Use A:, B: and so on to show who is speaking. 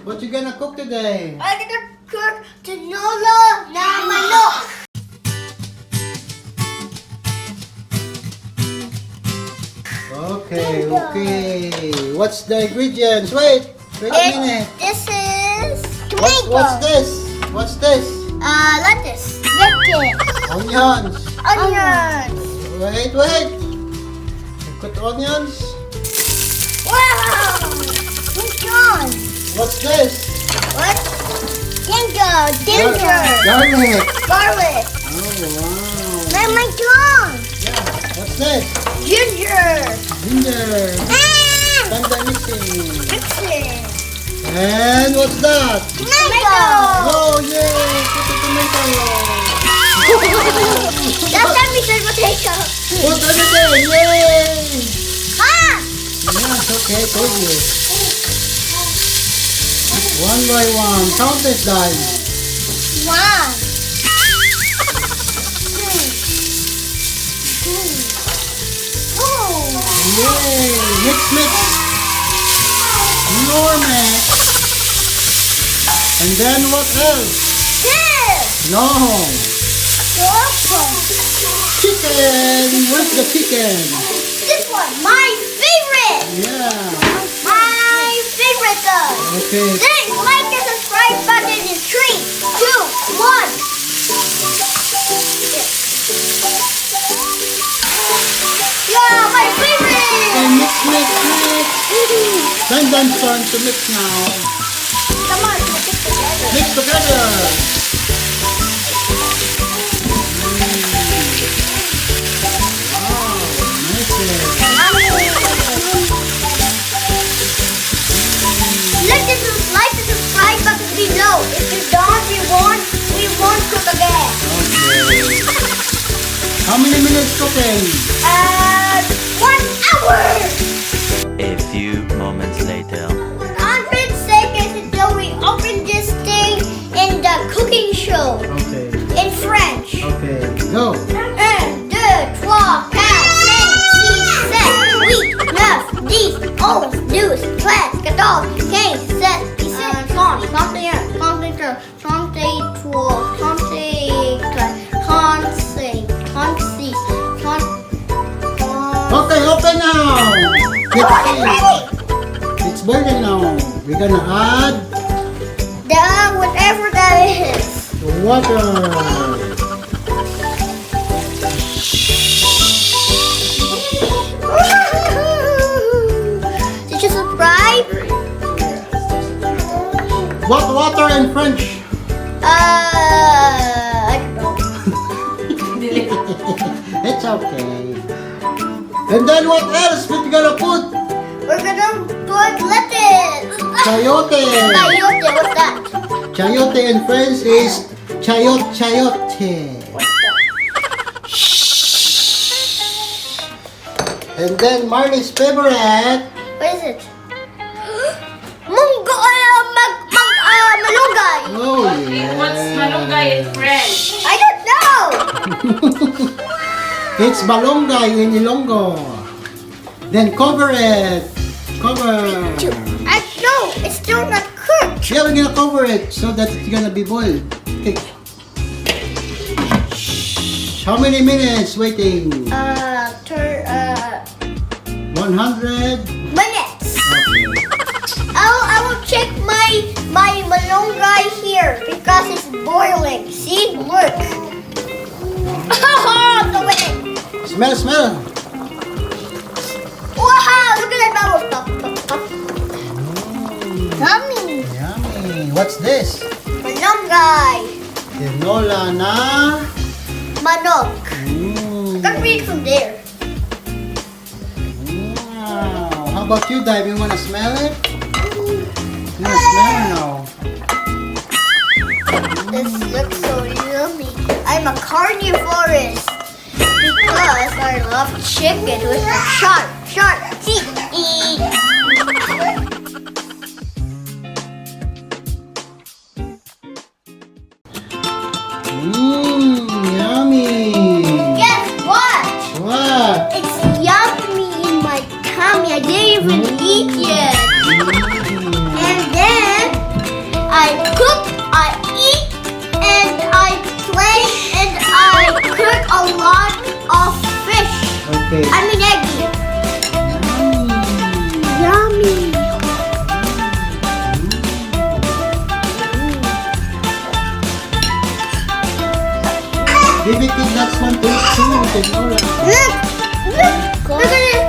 A: What you gonna cook today?
B: I'm gonna cook tinola na manok.
A: Okay, okay. What's the ingredients? Wait a minute.
B: This is tomato.
A: What's this? What's this?
B: Lettuce. Lettuce.
A: Onions.
B: Onions.
A: Wait. You put onions.
B: Wow. Onion.
A: What's this?
B: What? Ginger.
A: Garlic.
B: Garlic.
A: Oh, wow.
B: My tongue.
A: Yeah. What's this?
B: Ginger.
A: Ginger.
B: Ah.
A: Tanda mixing.
B: Mixing.
A: And what's that?
B: Tomato.
A: Oh, yay! Put the tomato.
B: Last time we said potato.
A: Put everything. Yay!
B: Ah.
A: Yes, okay, told you. One by one. Count this, Dime.
B: 1.
A: Yay! Mix. More mix. And then what else?
B: This.
A: No.
B: Awesome.
A: Chicken. Where's the chicken?
B: This one, my favorite.
A: Yeah.
B: My favorite though.
A: Okay.
B: Then like and subscribe button in 3, 2, 1. Yeah, my favorite.
A: And mix. Then turn to mix now.
B: Come on, let's mix together.
A: Mix together. Wow, nice.
B: Like the subscribe button below. If you don't, we won't cook again.
A: Okay. How many minutes cooking?
B: 1 hour.
C: A few moments later.
B: 100 seconds until we open this thing in the cooking show
A: Okay.
B: in French.
A: Okay. Go.
B: 1, 2, 3, 4, 5, 6, 7, 8, 9, 10, 11, 12, 13, 14, 15, 16, 17, 18, 19, 20.
A: Okay, open now. Let's see. It's boiling now. We're gonna add
B: Whatever that is.
A: the water.
B: Did you subscribe?
A: What water in French?
B: I don't know.
A: It's okay. And then what else we gonna put?
B: We're gonna put lettuce.
A: Chayote.
B: Chayote, what's that?
A: Chayote in French is chayote. And then Marley's favorite.
B: What is it? Malunggay.
A: Oh yeah.
D: What's malunggay in French?
B: I don't know.
A: It's balonggay in Ilonggo. Then cover it. Cover.
B: I know. It's still not cooked.
A: Yeah, we're gonna cover it so that it's gonna be boiled. Okay. How many minutes waiting? 100.
B: Minutes.
A: Okay.
B: I will check my malunggay here because it's boiling. See, look. The way.
A: Smell.
B: Wow, look at that bubble. Pop. Yummy.
A: Yummy. What's this?
B: Malunggay.
A: Tinola na.
B: Manok. Can't read from there.
A: Wow. How about you, Dime? You wanna smell it? You wanna smell it now?
B: This looks so yummy. I'm a carnivorous because I love chicken with the sharp teeth.
A: Yummy.
B: Guess what?
A: What?
B: It's yummy in my tummy. I didn't even eat yet. And then
A: Okay.
B: I mean eggy. Yummy.
A: Baby kid, that's one take two. Tinola.
B: Look at it.